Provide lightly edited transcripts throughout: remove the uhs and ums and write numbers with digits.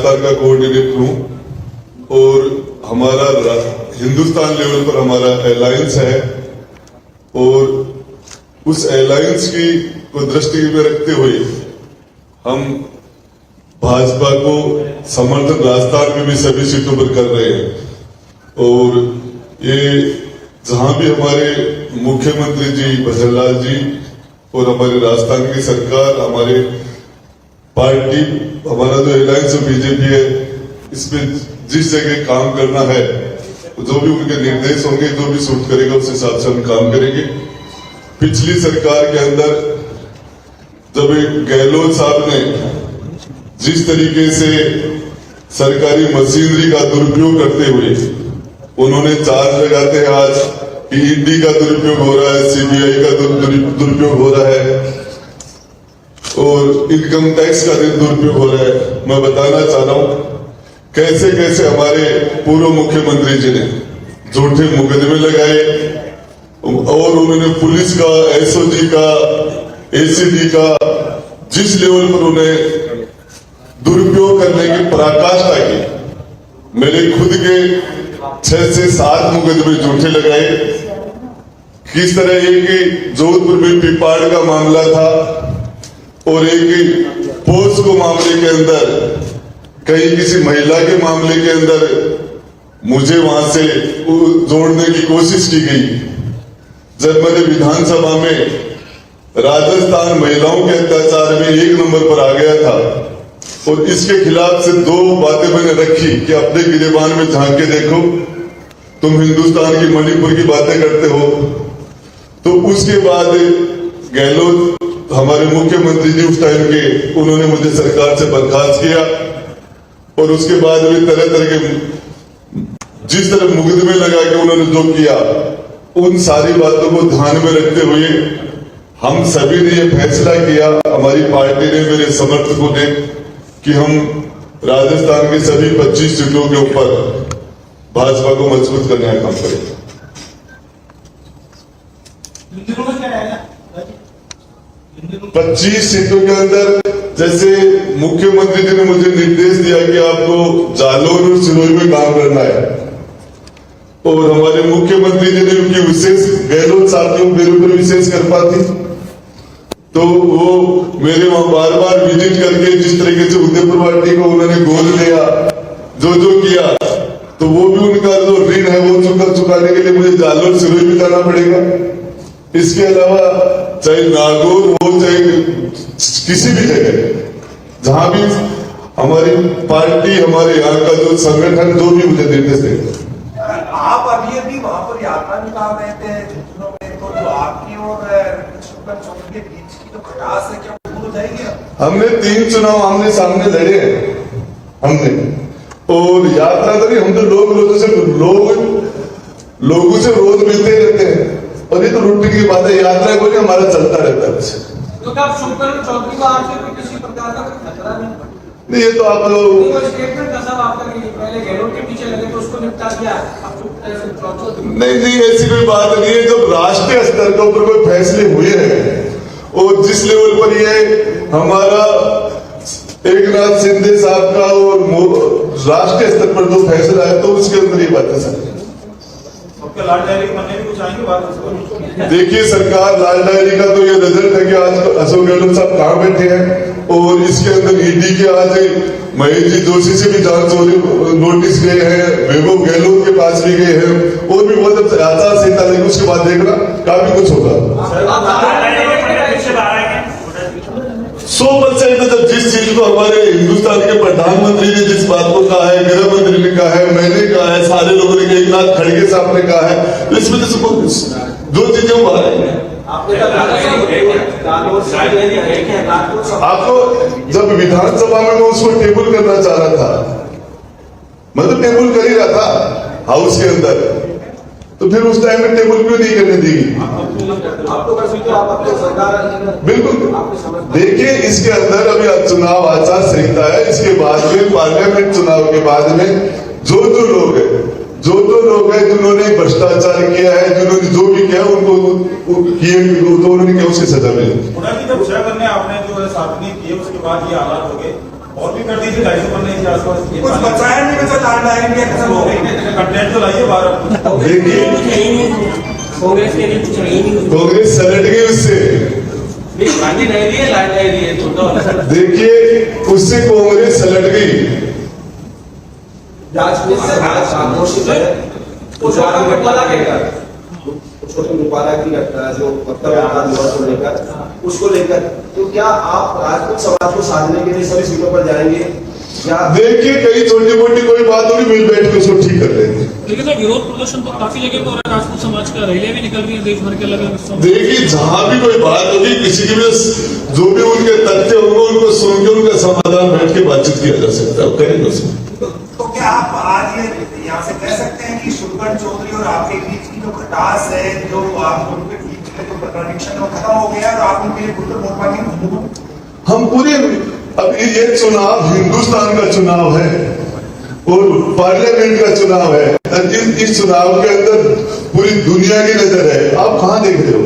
राजस्थान का कोऑर्डिनेटर हूं और हमारा हिंदुस्तान लेवल पर हमारा अलायंस है और उस अलायंस की को दृष्टि में रखते हुए हम भाजपा को समर्थन राजस्थान में भी सभी सीटों पर कर रहे हैं और ये जहां भी हमारे मुख्यमंत्री जी भजनलाल जी और हमारे राजस्थान की सरकार हमारे पार्टी हमारा जो अलायंस बीजेपी है इसमें जिस जगह काम करना है जो भी उनके निर्देश होंगे जो भी सूट करेगा उस हिसाब से हम काम करेंगे। पिछली सरकार के अंदर जब गहलोत साहब ने जिस तरीके से सरकारी मशीनरी का दुरुपयोग करते हुए उन्होंने चार्ज लगाते हैं आज कि ईडी का दुरुपयोग हो रहा है, सीबीआई का दुरुपयोग हो रहा है और इनकम टैक्स का दुरुपयोग हो रहा है। मैं बताना चाह रहा हूं कैसे कैसे हमारे पूर्व मुख्यमंत्री जी ने झूठे मुकदमे लगाए और उन्होंने पुलिस का, एसओजी का, एसीबी का जिस लेवल पर उन्हें दुरुपयोग करने की पराकाष्ठा की। मेरे खुद के 6 से 7 मुकदमे झूठे लगाए। किस तरह एक जोधपुर में पिपाड़ का मामला था और एक पोस्को मामले के अंदर कहीं किसी महिला के मामले के अंदर मुझे वहां से जोड़ने की कोशिश की गई। जब मैंने विधानसभा में राजस्थान महिलाओं के अत्याचार में 1 नंबर पर आ गया था और इसके खिलाफ से 2 बातें मैंने रखी कि अपने गिरेबान में झांक के देखो, तुम हिंदुस्तान की मणिपुर की बातें करते हो। तो उसके बाद गहलोत हमारे मुख्यमंत्री जी उस टाइम के उन्होंने मुझे सरकार से बर्खास्त किया और उसके बाद में तरह तरह के जिस तरह मुकदमे लगा के उन्होंने जो किया उन सारी बातों को ध्यान में रखते हुए हम सभी ने यह फैसला किया, हमारी पार्टी ने, मेरे समर्थकों ने, कि हम राजस्थान की सभी 25 सीटों के ऊपर भाजपा को मजबूत करने का काम करेंगे। 25 सीटों के अंदर जैसे मुख्यमंत्री जी ने मुझे निर्देश दिया कि आपको जालौर और सिरोही में काम करना है और हमारे मुख्यमंत्री जी ने उनकी विशेष गहलोत साहब की मेरे ऊपर विशेष कृपा थी तो वो मेरे वहां बार बार विजिट करके जिस तरीके से उदयपुर पार्टी को उन्होंने गोद लिया, जो किया, तो वो भी उनका जो ऋण है वो चुकाने के लिए मुझे जालौर सिरोही भी जाना पड़ेगा। इसके अलावा चाहे नागौर हो चाहे किसी भी जगह जहां भी हमारी पार्टी हमारे यहाँ का जो संगठन जो भी मुझे निर्देश देगा। आप अभी वहां पर यात्रा निकाल रहे थे तो जो आपकी और के बीच की जो खटास है क्या वो हो जाएगी? हमने 3 चुनाव आमने सामने लड़े हैं हमने और यात्रा तो नहीं, हम तो लोगों से रोज मिलते रहते हैं और ये तो रूटीन की बात है। यात्रा को नहीं हमारा चलता रहता है। तो क्या शुक्र चौधरी का आपसे किसी प्रकार का खतरा नहीं, ये तो आप लोग स्टेटमेंट का सब आपका पहले गहलोत के पीछे लगे तो उसको निपटा दिया। नहीं, ऐसी कोई बात नहीं है। जब राष्ट्रीय स्तर के ऊपर कोई फैसले हुए हैं और जिस लेवल पर ये हमारा एकनाथ शिंदे साहब का और राष्ट्रीय स्तर पर जो फैसला है तो उसके अंदर ये बात है सर। देखिए, सरकार लाल डायरी का तो ये रिजल्ट है कि आज अशोक गहलोत साहब कहाँ बैठे हैं और इसके अंदर ईडी के आज महेश जी जोशी से भी जांच नोटिस गए हैं, वैभव गहलोत के पास भी गए हैं और भी बहुत आचार संहिता लेकिन उसके बाद देखना काफी कुछ होगा। 100% जब जिस चीज को हमारे हिंदुस्तान के प्रधानमंत्री ने जिस बात को कहा है, गृह मंत्री ने कहा है, मैंने कहा है, सारे लोगों ने कहा, एकनाथ खड़गे साहब ने कहा है, तो इसमें तो 2 चीजें बाहर आएंगे। आपको जब विधानसभा में मैं उसको टेबल करना चाह रहा था, मैं तो टेबल कर ही रहा था हाउस के अंदर, तो फिर उस टाइम में टेबल क्यों नहीं करने दी? बिल्कुल। देखिए, इसके अंदर अभी चुनाव आचार संहिता है, इसके बाद में पार्लियामेंट चुनाव के बाद में जो लोग हैं जिन्होंने भ्रष्टाचार किया है, जिन्होंने जो भी किया उनको किए तो उन्होंने क्या उसकी सजा मिली। जब आपने जो है सार्वजनिक किए उसके बाद ये हालात हो गए और भी कर दीजिए 250 पन्ने के आसपास। कुछ बचाया नहीं बचा, लैंड डायरी में खत्म हो गई। कंटेंट तो लाइए बाहर। देखिए कांग्रेस के लिए कुछ नहीं हुआ। कांग्रेस सलट गई उससे, गांधी डायरी है, लैंड डायरी है, छोटा वाला। देखिए उससे कांग्रेस सलट गई। आक्रोशित है छोटे गोपाला की घटना जो को लेकर उसको लेकर, तो क्या आप राजपूत समाज को साधने के लिए सभी सीटों पर जाएंगे या? देखिए कई छोटी मोटी कोई बात होगी, मिल बैठ के उसको ठीक कर लेंगे। लेकिन सर विरोध प्रदर्शन तो काफी जगह पर हो रहा है, राजपूत समाज का रैलियां भी निकल रही है देश भर के अलग अलग हिस्सों में। देखिए जहां भी कोई बात होगी, किसी की भी जो भी उनके तथ्य होंगे उनको सुन के उनका समाधान बैठ के बातचीत किया जा सकता है, करेंगे उसमें। तो क्या आप आज ये यहाँ से कह सकते हैं कि शुभकरण चौधरी और आपके बीच की जो खटास है, जो आप उनके बीच में जो कॉन्ट्रडिक्शन है, खत्म हो गया और आप उनके लिए खुलकर वोट मांगेंगे? हम पूरे, अब ये चुनाव हिंदुस्तान का चुनाव है और पार्लियामेंट का चुनाव है, इस चुनाव के अंदर पूरी दुनिया की नजर है। आप कहाँ देख रहे हो?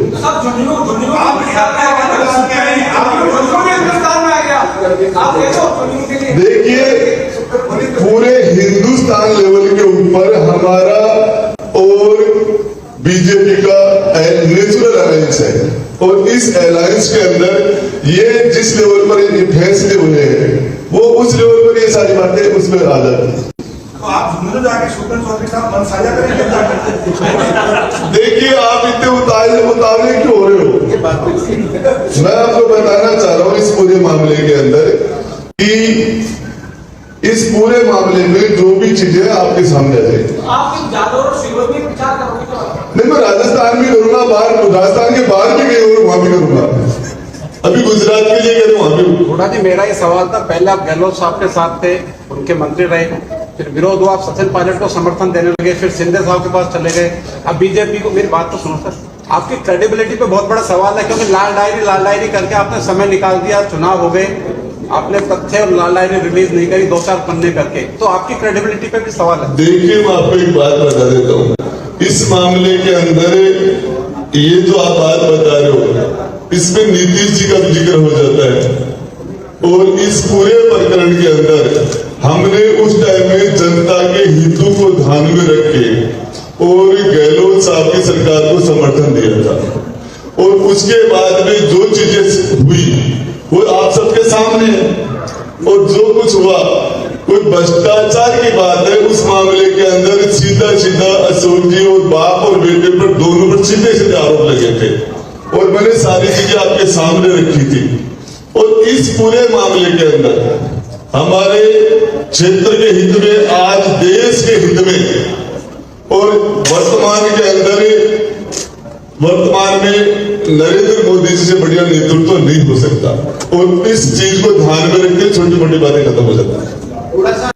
देखिए पूरे हिंदुस्तान लेवल के ऊपर हमारा और बीजेपी का नेचुरल अलायंस है, और इस अलायंस के अंदर ये जिस लेवल पर ये फैसले हुए हैं वो उस लेवल पर ये सारी बातें उसमें आ जाती है। तो आप झुंझुनू जाके शुभकरण चौधरी साहब मन साझा करेंगे? देखिए आप इतने उतावले क्यों हो रहे हो? मैं आपको बताना चाह रहा हूँ इस पूरे मामले के अंदर कि इस पूरे मामले में जो भी चीजें आपके सामने आ जाएगी। आप जादौर और शिवहर में प्रचार करोगे क्या? नहीं, मैं राजस्थान भी करूंगा, बाहर राजस्थान के बाहर भी गई और वहां भी करूंगा। अभी गुजरात के लिए गए वहां भी। थोड़ा जी मेरा ही सवाल था, पहले आप गहलोत साहब के साथ थे, उनके मंत्री रहे, फिर विरोध हुआ, आप सचिन पायलट को समर्थन देने लगे, फिर शिंदे साहब के पास चले गए, अब बीजेपी को। मेरी बात तो सुनो सर, आपकी क्रेडिबिलिटी पे बहुत बड़ा सवाल है, क्योंकि लाल डायरी करके आपने समय निकाल दिया, चुनाव हो गए, आपने तथ्य और लाल डायरी रिलीज नहीं करी 2-4 पन्ने करके, तो आपकी क्रेडिबिलिटी पे भी सवाल है। देखिए मैं आपको एक बात बता देता हूँ, इस मामले के अंदर ये जो आप बात बता रहे हो इसमें नीतीश जी का भी जिक्र हो जाता है, और इस पूरे प्रकरण के अंदर हमने उस टाइम में जनता के हितों को ध्यान में रख के और गहलोत साहब की सरकार को समर्थन दिया था, और उसके बाद में जो चीजें हुई वो आप सबके सामने है, और जो कुछ हुआ कोई भ्रष्टाचार की बात है। उस मामले के अंदर सीधा अशोक जी और बाप और बेटे पर दोनों पर सीधे आरोप लगे थे, और मैंने सारी चीजें आपके सामने रखी थी। और इस पूरे मामले के अंदर हमारे क्षेत्र के हित में, आज देश के हित में, और वर्तमान में नरेंद्र मोदी जी से बढ़िया नेतृत्व नहीं हो सकता, और इस चीज को ध्यान में रखते छोटी मोटी बातें खत्म हो जाती है। थोड़ा सा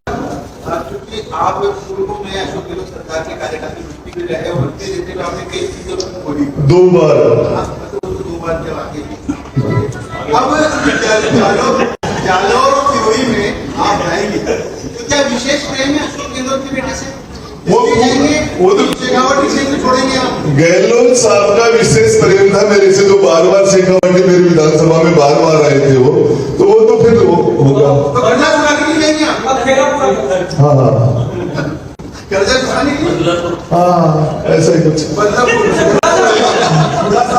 क्योंकि आप पूर्व में अशोक गहलोत सरकार के कार्यकाल में मिट्टी में रहे और उनके देते हुए आपने कई चीजों पर बोली 2 बार 2 बार क्या आगे अब जालौर और सिरोही में आप जाएंगे, तो क्या विशेष प्रेम है अशोक गहलोत के बेटे से? वो तो शेखावटी से छोड़ेंगे आप? गहलोत साहब का विशेष प्रेम था मेरे से, जो बार शेखावटी मेरी विधानसभा में बार आए थे वो तो फिर होगा। तो कर्जा चुकाने के लिए जाएंगे आप? हाँ कर्जा चुकाने के लिए? हाँ ऐसा ही कुछ,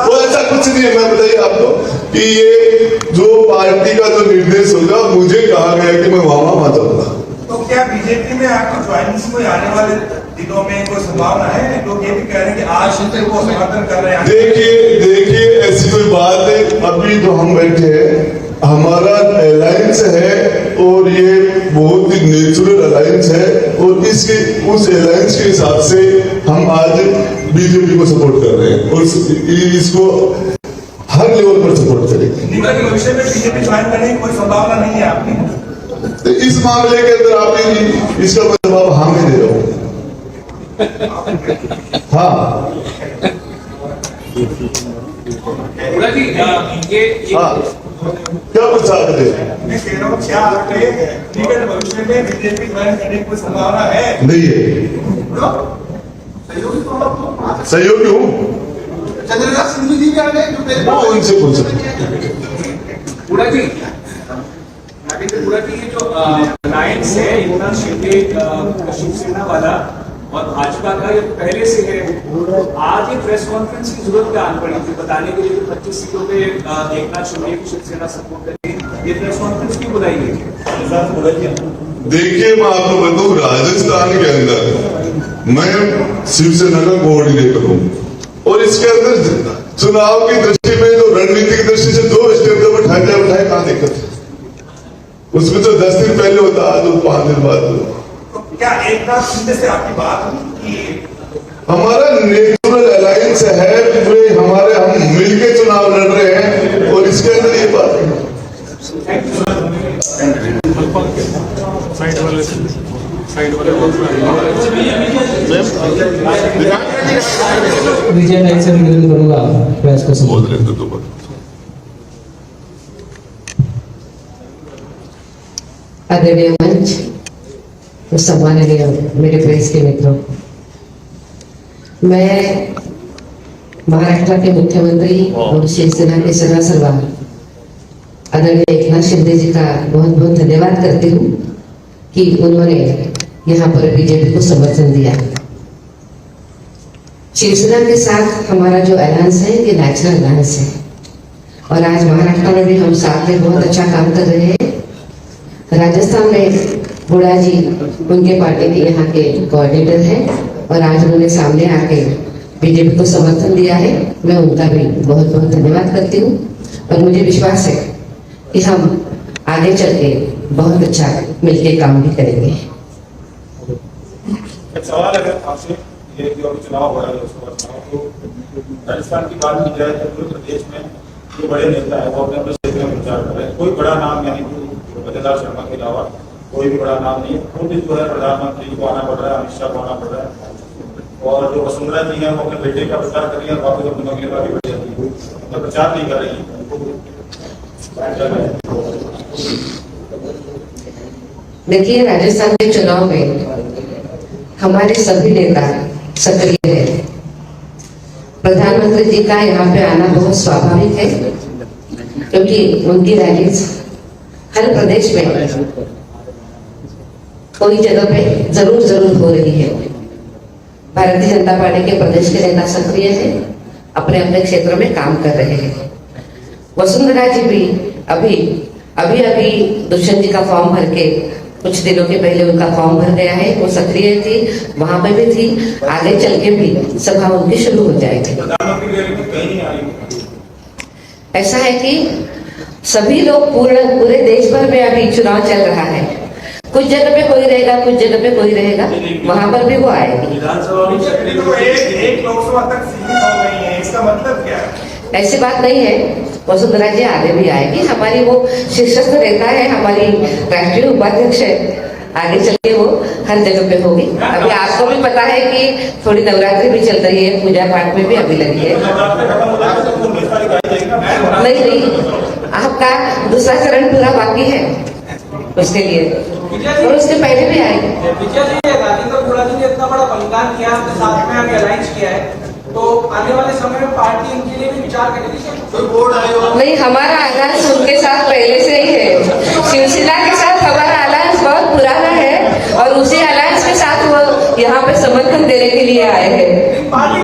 वो ऐसा कुछ नहीं है। मैं बताइए आपको कि ये जो पार्टी का जो निर्देश होगा, मुझे कहा गया कि मैं वहां जाऊंगा। तो क्या बीजेपी में आपकी ज्वाइनिंग कोई आने वाले दिनों में कोई संभावना है? लोग ये भी कह रहे हैं कि आज शिंदे को समर्थन कर रहे हैं। देखिए ऐसी कोई बात है, अभी जो हम बैठे हैं हमारा अलायंस है, और ये बहुत ही नेचुरल अलायंस है, और इसके उस अलायंस के हिसाब से हम आज बीजेपी को सपोर्ट कर रहे हैं, और इसको हर लेवल पर सपोर्ट करेंगे। निकट भविष्य में बीजेपी ज्वाइन करने की कोई संभावना नहीं है आपकी? तो इस मामले के अंदर आपने इसका मैं जवाब हाँ में दे रहा हूँ। हाँ हाँ क्या पूछा आपने? मैं कह रहा हूँ क्या आपके निकट भविष्य में बीजेपी ज्वाइन करने की कोई संभावना है? नहीं है। सहयोगी हूँ, चंद्रनाथ सिंधु जी भी आ गए जो वो उनसे पूछ सकते। लेकिन पूरा की ये जो अलायंस है एकनाथ शिंदे शिवसेना वाला और भाजपा का ये पहले से है। आज ये प्रेस कॉन्फ्रेंस की जरूरत क्या आन पड़ी थी बताने के लिए कि 25 सीटों पे एकनाथ शिंदे की शिवसेना सपोर्ट करेगी, ये प्रेस कॉन्फ्रेंस क्यों बुलाई गई है? देखिए, मैं आपको बताऊं, राजस्थान के अंदर मैं शिवसेना का कोऑर्डिनेटर हूं और इसके अंदर चुनाव की दृष्टि में जो रणनीतिक दृष्टि से 2 स्टेप जब उठाए कहां दिक्कत है? उसमें तो 10 दिन पहले होता, आज 5 दिन बाद होता। तो क्या एकनाथ शिंदे से आपकी बात हुई कि हमारा नेचुरल अलायंस है, पूरे हमारे हम मिलके चुनाव लड़ रहे हैं और इसके अंदर ये बात है। विजय नाइक से निवेदन करूंगा प्रेस को बोल रहे थे तो आदरणीय मंच और सम्माननीय मेरे प्रेस के मित्रों, मैं महाराष्ट्र के मुख्यमंत्री और शिवसेना के सदा सर्वा आदरणीय एकनाथ शिंदे जी का बहुत बहुत धन्यवाद करती हूँ कि उन्होंने यहाँ पर बीजेपी को समर्थन दिया। शिवसेना के साथ हमारा जो अलायंस है ये नेचुरल अलायंस है और आज महाराष्ट्र में भी हम साथ में बहुत अच्छा काम कर रहे हैं। राजस्थान में बुढ़ा जी उनके पार्टी के यहाँ के कोऑर्डिनेटर हैं और आज उन्होंने सामने आके बीजेपी को समर्थन दिया है। मैं उनका भी बहुत बहुत धन्यवाद करती हूँ और मुझे विश्वास है कि हम आगे चल के बहुत अच्छा मिलके काम भी करेंगे। एक सवाल है आपसे, ये जो अभी चुनाव हो रहा है लोकसभा चुनाव, तो राजस्थान की बात की जाए तो पूरे प्रदेश में जो बड़े नेता है वो अपने अपने क्षेत्र में प्रचार कर रहे हैं। कोई बड़ा नाम यानी कि बद्रीलाल शर्मा के अलावा कोई भी बड़ा नाम नहीं है। खुद जो है प्रधानमंत्री को आना पड़ रहा है, अमित शाह को आना पड़ रहा है और जो वसुंधरा जी है वो अपने बेटे का प्रचार कर रही है, वापस अपने अगले बार भी बढ़ जाती है, मतलब प्रचार नहीं कर रही है। देखिए, राजस्थान के चुनाव में हमारे सभी नेता सक्रिय है। प्रधानमंत्री जी का यहाँ पे आना बहुत स्वाभाविक है क्योंकि उनकी रैलीज हर प्रदेश में कोई जगह पे जरूर हो रही है। भारतीय जनता पार्टी के प्रदेश के नेता सक्रिय है, अपने अपने क्षेत्र में काम कर रहे हैं। वसुंधरा जी भी अभी दुष्यंत जी का फॉर्म भर के कुछ दिनों के पहले उनका फॉर्म भर गया है, वो सक्रिय थी, वहां पर भी थी, आगे चल के भी सभा उनकी शुरू हो जाएगी। ऐसा है कि सभी लोग पूरे देश भर में अभी चुनाव चल रहा है। कुछ जगह पे कोई रहेगा, कुछ जगह पे कोई रहेगा, वहां पर भी वो आएगी। विधानसभा में एक लोकसभा तक सीमित हो गई है, इसका मतलब क्या है? ऐसी बात नहीं है, वसुंधरा जी आगे भी आएगी। हमारी वो शीर्षस्थ नेता है, हमारी राष्ट्रीय उपाध्यक्ष है, आगे चल के वो हर जगह पे होगी। अभी आपको भी पता है कि थोड़ी नवरात्रि भी चल रही है, पूजा पाठ में भी अभी लगी है। नहीं, आपका दूसरा चरण पूरा बाकी है उसके लिए, और उसके पहले भी आएगी। राजेंद्र बुढ़ा जी ने इतना बड़ा बलिदान किया, अपने साथ में आगे अलायंस किया है, तो आने वाले समय में पार्टी इनके लिए भी विचार करेगी। नहीं, हमारा अलायंस उनके साथ पहले से ही है। शिवसेना के साथ हमारा अलायंस बहुत पुराना है और उसी अलायंस के साथ वो यहाँ पे समर्थन देने के लिए आए हैं।